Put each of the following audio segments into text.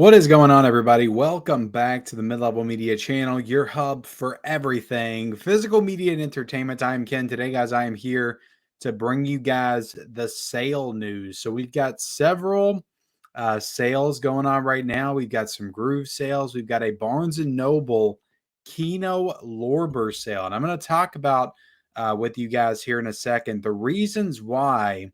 What is going on, everybody? Welcome back to the Mid-Level Media channel, your hub for everything physical media and entertainment. I am Ken. Today, guys, I am here to bring you guys the sale news. So we've got several sales going on right now. We've got some Groove sales. We've got a Barnes & Noble Kino Lorber sale. And I'm going to talk about with you guys here in a second the reasons why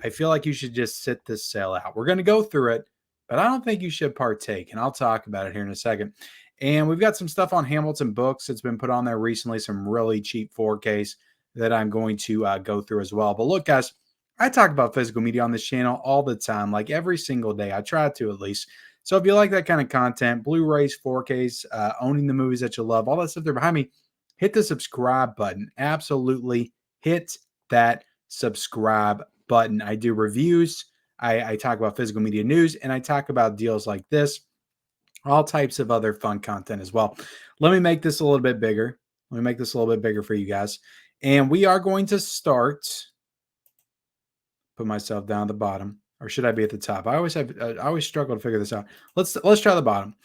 I feel like you should just sit this sale out. We're going to go through it, but I don't think you should partake, and I'll talk about it here in a second. And we've got some stuff on Hamilton Books that's been put on there recently, some really cheap 4Ks that I'm going to go through as well. But look, guys, I talk about physical media on this channel all the time, like every single day. I try to, at least. So if you like that kind of content, Blu-rays, 4Ks, owning the movies that you love, all that stuff there behind me, hit the subscribe button. Absolutely hit that subscribe button. I do reviews. I talk about physical media news, and I talk about deals like this, all types of other fun content as well. Let me make this a little bit bigger. Let me make this a little bit bigger for you guys. And we are going to start, put myself down at the bottom, or should I be at the top? I always struggle to figure this out. Let's try the bottom.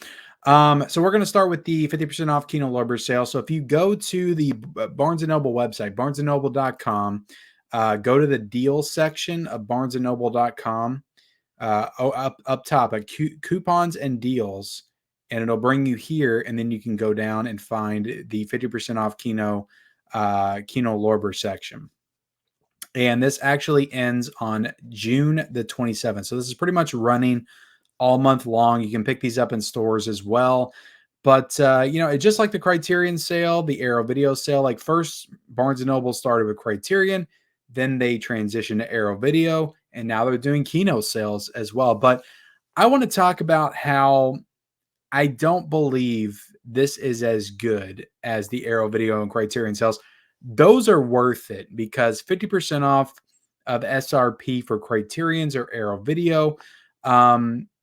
So we're going to start with the 50% off Kino Lorber sale. So if you go to the Barnes & Noble website, barnesandnoble.com, go to the deal section of barnesandnoble.com, up top at coupons and deals, and it'll bring you here. And then you can go down and find the 50% off Kino Lorber section. And this actually ends on June the 27th. So this is pretty much running all month long. You can pick these up in stores as well. But, it's just like the Criterion sale, the Arrow Video sale. Like first, Barnes & Noble started with Criterion. Then they transitioned to Arrow Video. And now they're doing Kino sales as well. But I want to talk about how I don't believe this is as good as the Arrow Video and Criterion sales. Those are worth it because 50% off of SRP for Criterions or Arrow Video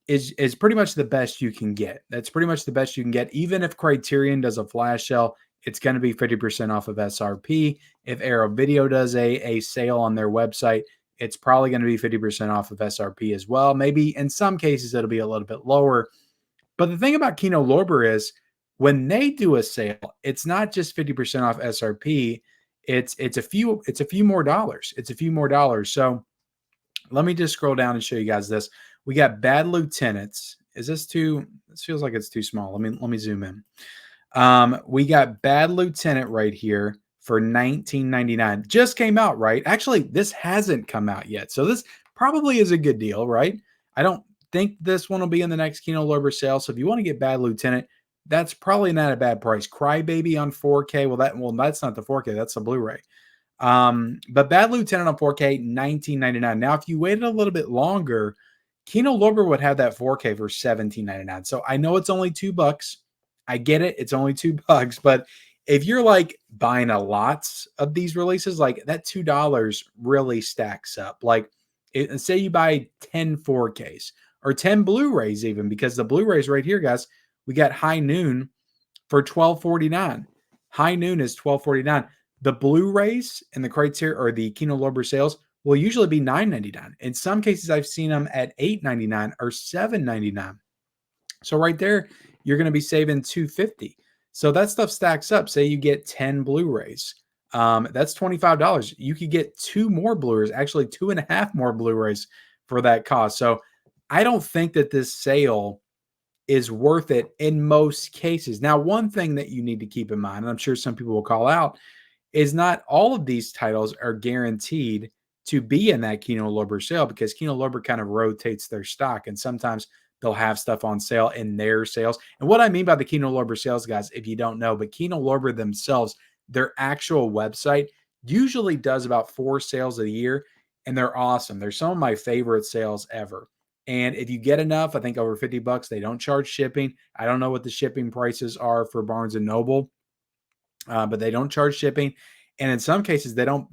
is pretty much the best you can get. That's pretty much the best you can get. Even if Criterion does a flash sale, it's going to be 50% off of SRP. If Arrow Video does a sale on their website, it's probably going to be 50% off of SRP as well. Maybe in some cases it'll be a little bit lower. But the thing about Kino Lorber is when they do a sale, it's not just 50% off SRP. It's a few more dollars. It's a few more dollars. So let me just scroll down and show you guys this. We got Bad Lieutenants. Is this too? This feels like it's too small. Let me zoom in. We got Bad Lieutenant right here for $19.99. Just came out, right? Actually, this hasn't come out yet. So this probably is a good deal, right? I don't think this one will be in the next Kino Lorber sale. So if you want to get Bad Lieutenant, that's probably not a bad price. Crybaby on 4K. Well, that's not the 4K. That's the Blu-ray. But Bad Lieutenant on 4K, $19.99. Now, if you waited a little bit longer, Kino Lorber would have that 4K for $17.99. So I know it's only $2. I get it. It's only $2. But if you're like buying a lot of these releases, like that $2 really stacks up. Like say you buy 10 4Ks or 10 Blu-rays even, because the Blu-rays right here, guys, we got High Noon for $12.49. High Noon is $12.49. The Blu-rays and the Criterion or the Kino Lorber sales will usually be $9.99. In some cases, I've seen them at $8.99 or $7.99. So right there, you're going to be saving $2.50. So that stuff stacks up. Say you get 10 Blu-rays. That's $25. You could get 2 more Blu-rays, actually 2.5 more Blu-rays for that cost. So I don't think that this sale is worth it in most cases. Now, one thing that you need to keep in mind, and I'm sure some people will call out, is not all of these titles are guaranteed to be in that Kino Lorber sale because Kino Lorber kind of rotates their stock, and sometimes they'll have stuff on sale in their sales. And what I mean by the Kino Lorber sales, guys, if you don't know, but Kino Lorber themselves, their actual website usually does about 4 sales a year, and they're awesome. They're some of my favorite sales ever. And if you get enough, I think over $50, they don't charge shipping. I don't know what the shipping prices are for Barnes & Noble, but they don't charge shipping. And in some cases, they don't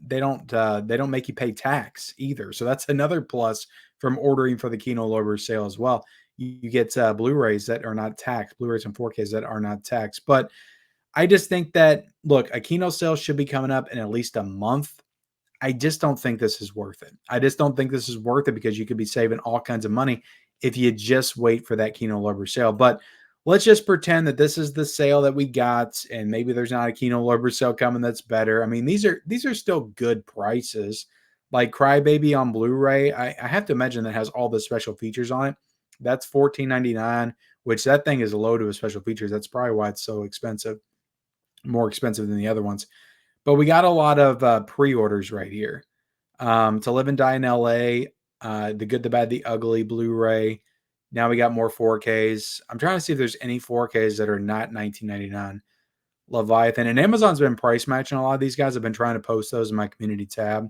make you pay tax either. So that's another plus from ordering for the Kino Lorber sale as well. You get Blu-rays that are not taxed, Blu-rays and 4Ks that are not taxed. But I just think that, look, a Kino sale should be coming up in at least a month. I just don't think this is worth it. I just don't think this is worth it because you could be saving all kinds of money. if you just wait for that Kino Lorber sale. But let's just pretend that this is the sale that we got, and maybe there's not a Kino Lorber sale coming that's better. I mean, these are still good prices. Like Crybaby on Blu-ray, I have to imagine that has all the special features on it. That's $14.99, which that thing is loaded with special features. That's probably why it's so expensive, more expensive than the other ones. But we got a lot of pre-orders right here. To Live and Die in LA, The Good, the Bad, the Ugly Blu-ray. Now we got more 4Ks. I'm trying to see if there's any 4Ks that are not $19.99. Leviathan, and Amazon's been price matching a lot of these guys. I've been trying to post those in my community tab.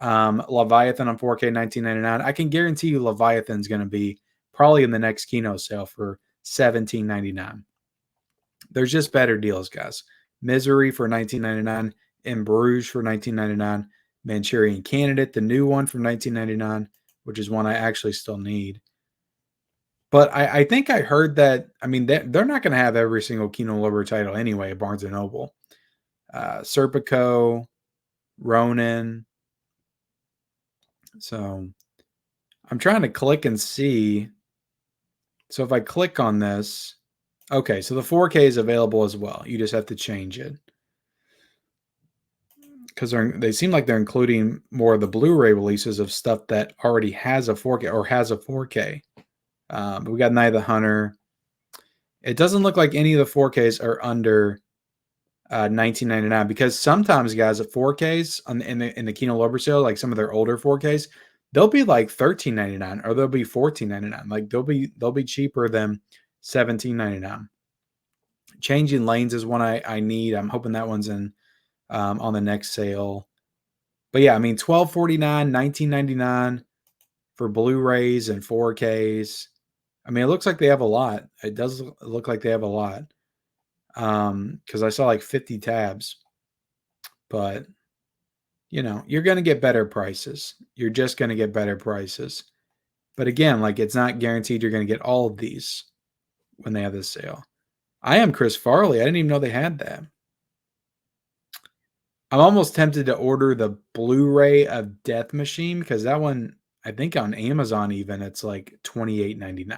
Leviathan on 4K, $19.99. I can guarantee you Leviathan's going to be probably in the next Kino sale for $17.99. There's just better deals, guys. Misery for $19.99. In Bruges for $19.99. Manchurian Candidate, the new one from $19.99, which is one I actually still need. But I think I heard that, I mean, they're not going to have every single Kino Lorber title anyway at Barnes & Noble. Serpico, Ronin. So I'm trying to click and see. So if I click on this, okay, so the 4K is available as well. You just have to change it. Because they seem like they're including more of the Blu-ray releases of stuff that already has a 4K or has a 4K. But we got Night of the Hunter. It doesn't look like any of the 4Ks are under $19.99, because sometimes, guys, at 4Ks in the Kino Lorber sale, like some of their older 4Ks, they'll be like $13.99 or they'll be $14.99. Like they'll be cheaper than $17.99. Changing Lanes is one I need. I'm hoping that one's in on the next sale. But yeah, I mean, $12.49, $19.99 for Blu-rays and 4Ks. I mean, it looks like they have a lot. It does look like they have a lot. Because I saw like 50 tabs. But, you know, you're going to get better prices. You're just going to get better prices. But again, like, it's not guaranteed you're going to get all of these when they have this sale. I Am Chris Farley. I didn't even know they had that. I'm almost tempted to order the Blu-ray of Death Machine, because that one, I think on Amazon even, it's like $28.99.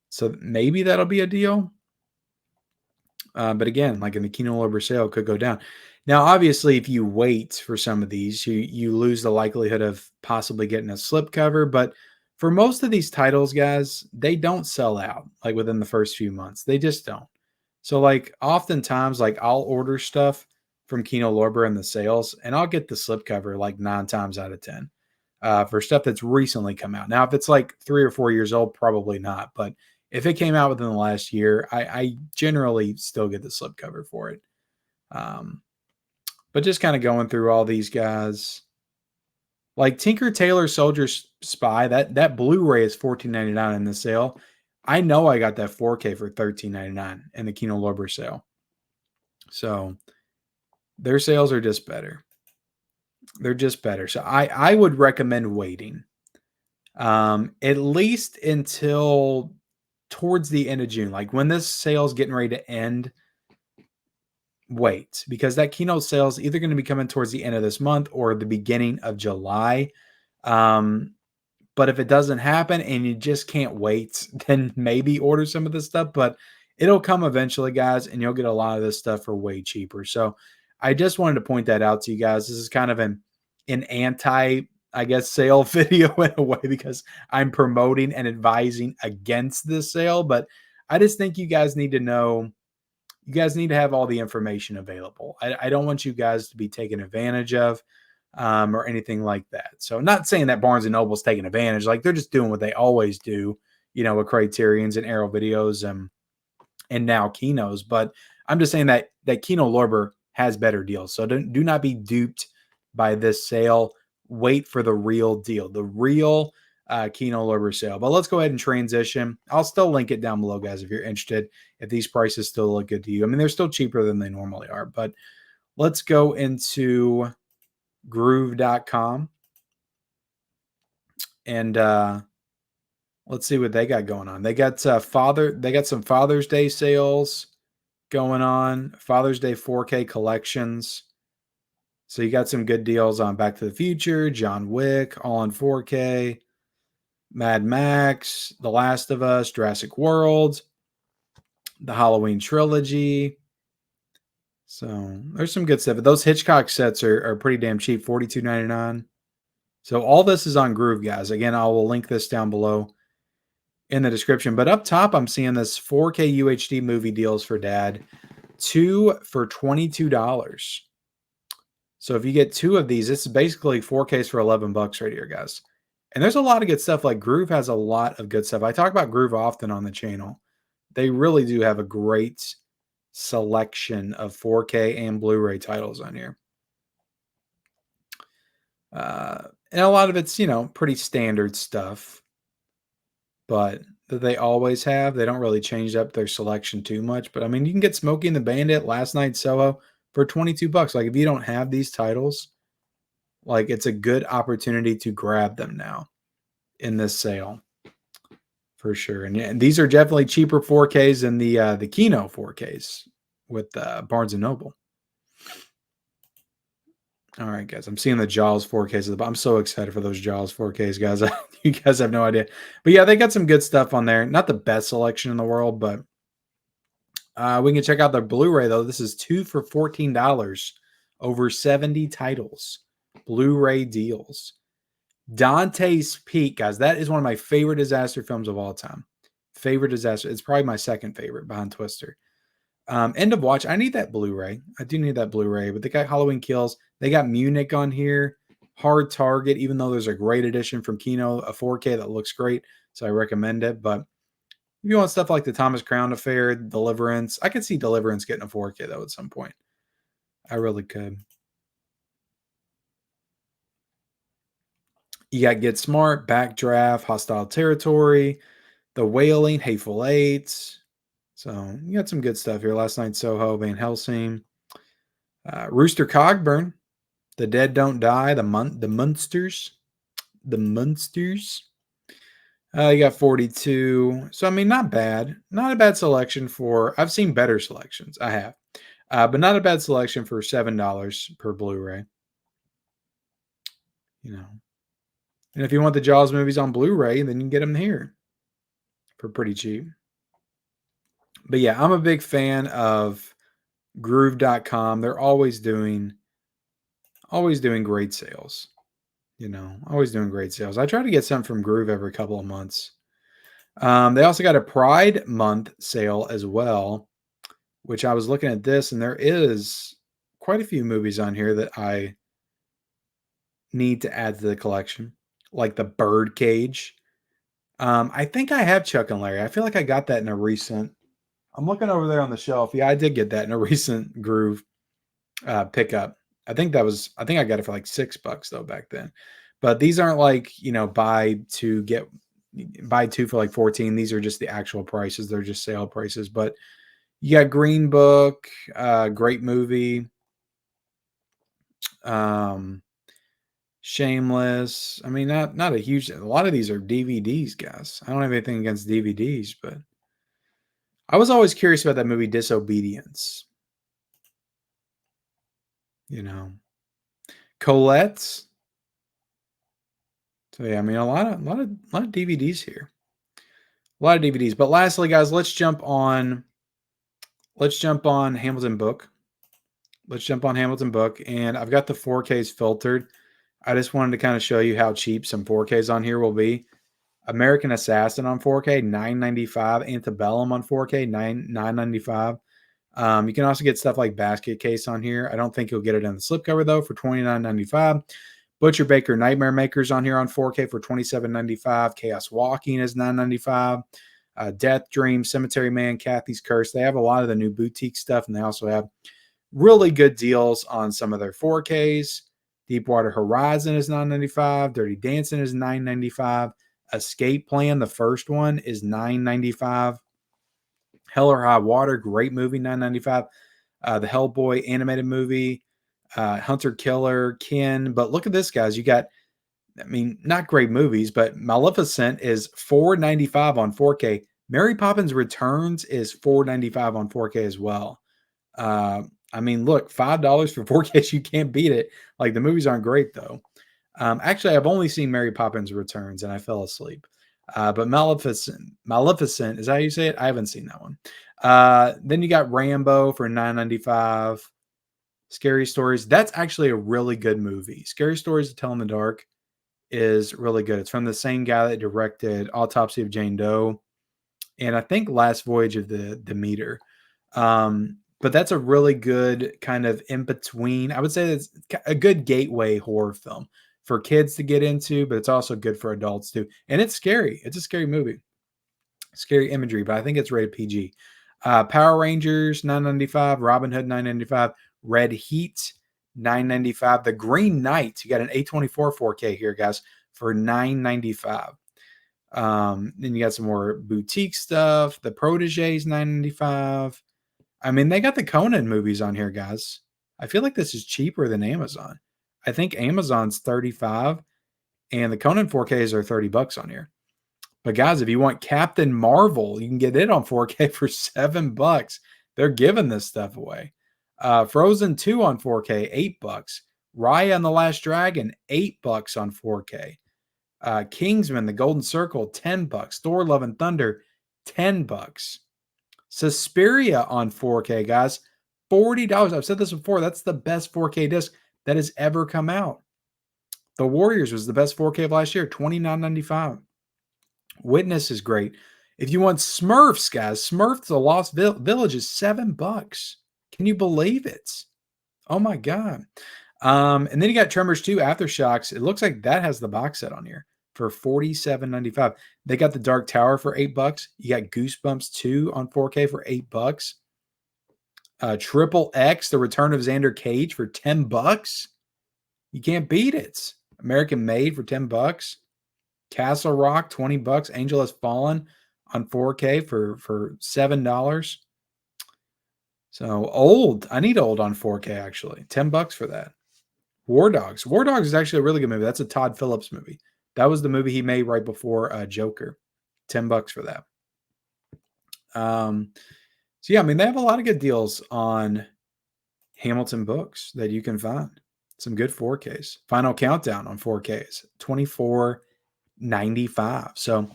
So maybe that'll be a deal. But again, like in the Kino Lorber sale, it could go down. Now, obviously, if you wait for some of these, you lose the likelihood of possibly getting a slipcover. But for most of these titles, guys, they don't sell out like within the first few months. They just don't. So like oftentimes, like I'll order stuff from Kino Lorber in the sales, and I'll get the slipcover like 9 times out of 10 for stuff that's recently come out. Now, if it's like 3 or 4 years old, probably not. But if it came out within the last year, I generally still get the slipcover for it. But just kind of going through all these guys, like Tinker Tailor Soldier Spy, that Blu-ray is $14.99 in the sale. I know I got that 4K for $13.99 in the Kino Lorber sale. So their sales are just better. They're just better. So I would recommend waiting at least until towards the end of June. Like when this sale is getting ready to end, wait, because that Kino sale is either going to be coming towards the end of this month or the beginning of July. But if it doesn't happen and you just can't wait, then maybe order some of this stuff. But it'll come eventually, guys, and you'll get a lot of this stuff for way cheaper. So I just wanted to point that out to you guys. This is kind of an anti, I guess, sale video in a way, because I'm promoting and advising against this sale. But I just think you guys need to know, you guys need to have all the information available. I don't want you guys to be taken advantage of or anything like that. So not saying that Barnes & Noble's taking advantage. Like they're just doing what they always do, you know, with Criterions and Arrow Videos and now Kinos. But I'm just saying that Kino Lorber has better deals. So do not be duped by this sale. Wait for the real deal, the real Kino Lorber sale. But let's go ahead and transition. I'll still link it down below, guys, if you're interested, if these prices still look good to you. I mean, they're still cheaper than they normally are. But let's go into groove.com and let's see what they got going on. They got some Father's Day sales going on, Father's Day 4K collections. So you got some good deals on Back to the Future, John Wick, all on 4K. Mad Max, The Last of Us, Jurassic World, the Halloween trilogy. So there's some good stuff. Those Hitchcock sets are pretty damn cheap, $42.99. So all this is on Groove, guys. Again, I will link this down below in the description. But up top, I'm seeing this 4K UHD movie deals for dad. 2 for $22. So if you get 2 of these, it's basically 4Ks for $11 right here, guys. And there's a lot of good stuff. Like Groove has a lot of good stuff. I talk about Groove often on the channel. They really do have a great selection of 4K and Blu-ray titles on here. And a lot of it's, pretty standard stuff, but that they always have. They don't really change up their selection too much. But I mean, you can get Smokey and the Bandit, Last Night Soho for $22. Like if you don't have these titles, like it's a good opportunity to grab them now in this sale for sure. And these are definitely cheaper 4Ks than the Kino 4Ks with Barnes and Noble. All right, guys. I'm seeing the Jaws 4Ks. I'm so excited for those Jaws 4Ks, guys. You guys have no idea. But yeah, they got some good stuff on there. Not the best selection in the world, but we can check out their Blu-ray, though. This is 2 for $14. Over 70 titles. Blu-ray deals. Dante's Peak, guys. That is one of my favorite disaster films of all time. Favorite disaster. It's probably my second favorite behind Twister. End of watch. I need that Blu-ray. I do need that Blu-ray, but they got Halloween Kills. They got Munich on here. Hard Target, even though there's a great edition from Kino, a 4K that looks great. So I recommend it. But if you want stuff like the Thomas Crown Affair, Deliverance, I could see Deliverance getting a 4K though at some point. I really could. You got Get Smart, Backdraft, Hostile Territory, The Wailing, Hateful Eight. So you got some good stuff here. Last Night Soho, Van Helsing, Rooster Cogburn, The Dead Don't Die, the Munsters. You got 42. So I mean, not bad. Not a bad selection for. I've seen better selections. I have, but not a bad selection for $7 per Blu-ray. And if you want the Jaws movies on Blu-ray, then you can get them here for pretty cheap. But yeah, I'm a big fan of Groove.com. They're always doing great sales. Always doing great sales. I try to get something from Groove every couple of months. They also got a Pride Month sale as well, which I was looking at this, and there is quite a few movies on here that I need to add to the collection, like the Birdcage. I think I have Chuck and Larry. I feel like I got that in a recent. I'm looking over there on the shelf. Yeah, I did get that in a recent Groove pickup. I think I got it for like $6 though back then. But these aren't like, buy two for like 14. These are just the actual prices. They're just sale prices. But you got Green Book, great movie. Shameless. I mean, not a huge. A lot of these are DVDs, guys. I don't have anything against DVDs, but I was always curious about that movie Disobedience. Colette's. So yeah, I mean a lot of DVDs here. A lot of DVDs. But lastly, guys, let's jump on Hamilton Book. And I've got the 4Ks filtered. I just wanted to kind of show you how cheap some 4Ks on here will be. American Assassin on 4K, $9.95. Antebellum on 4K, $9.95. You can also get stuff like Basket Case on here. I don't think you'll get it in the slipcover though for $29.95. Butcher Baker Nightmare Makers on here on 4K for $27.95. Chaos Walking is $9.95. Death Dream, Cemetery Man, Kathy's Curse. They have a lot of the new boutique stuff, and they also have really good deals on some of their 4Ks. Deepwater Horizon is $9.95. Dirty Dancing is $9.95. Escape Plan, the first one, is $9.95. Hell or High Water, great movie, $9.95. The Hellboy animated movie, Hunter Killer, Ken. But look at this, guys. You got, not great movies, but Maleficent is $4.95 on 4K. Mary Poppins Returns is $4.95 on 4K as well. Look, $5 for 4K, you can't beat it. Like, the movies aren't great, though. Actually, I've only seen Mary Poppins Returns, and I fell asleep. But Maleficent, is that how you say it? I haven't seen that one. Then you got Rambo for $9.95. Scary Stories. That's actually a really good movie. Scary Stories to Tell in the Dark is really good. It's from the same guy that directed Autopsy of Jane Doe and I think Last Voyage of the Demeter. But that's a really good kind of in between. I would say it's a good gateway horror film for kids to get into, but it's also good for adults too. And it's scary. It's a scary movie, scary imagery, but I think it's rated PG. Power Rangers $9.95, Robin Hood $9.95, Red Heat $9.95, The Green Knight. You got an A24 4K here, guys, for $9.95. Then you got some more boutique stuff. The Proteges $9.95. I mean, they got the Conan movies on here, guys. I feel like this is cheaper than Amazon. I think Amazon's 35 and the Conan 4Ks are $30 on here. But guys, if you want Captain Marvel, you can get it on 4K for $7. They're giving this stuff away. Frozen 2 on 4K, $8. Raya and the Last Dragon, $8 on 4K. Kingsman, The Golden Circle, $10. Thor: Love and Thunder, $10. Suspiria on 4K, guys, $40. I've said this before. That's the best 4K disc that has ever come out. The Warriors was the best 4K of last year, $29.95. Witness is great. If you want Smurfs, guys, Smurfs: The Lost Village is $7. Can you believe it? Oh my God. And then you got Tremors 2 Aftershocks. It looks like that has the box set on here for $47.95. They got The Dark Tower for $8. You got Goosebumps 2 on 4K for $8. Triple X, The Return of Xander Cage for $10. You can't beat it. American Made for $10. Castle Rock, $20. Angel Has Fallen on 4K for $7. So Old, I need Old on 4K actually. $10 for that. War Dogs. War Dogs is actually a really good movie. That's a Todd Phillips movie. That was the movie he made right before Joker. $10 for that. So yeah, I mean, they have a lot of good deals on Hamilton Books that you can find. Some good 4Ks. Final Countdown on 4Ks, $24.95. So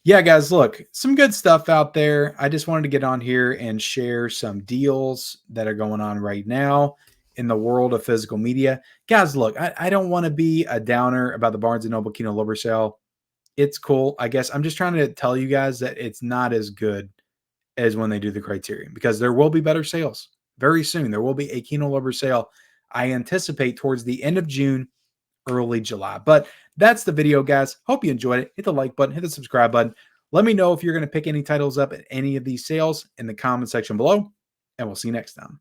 yeah, guys, look, some good stuff out there. I just wanted to get on here and share some deals that are going on right now in the world of physical media. Guys, look, I don't want to be a downer about the Barnes & Noble Kino Lover sale. It's cool. I guess I'm just trying to tell you guys that it's not as good as when they do the Criterion because there will be better sales very soon. There will be a Kino Lover sale. I anticipate towards the end of June, early July. But that's the video, guys. Hope you enjoyed it. Hit the like button, hit the subscribe button. Let me know if you're going to pick any titles up at any of these sales in the comment section below, and we'll see you next time.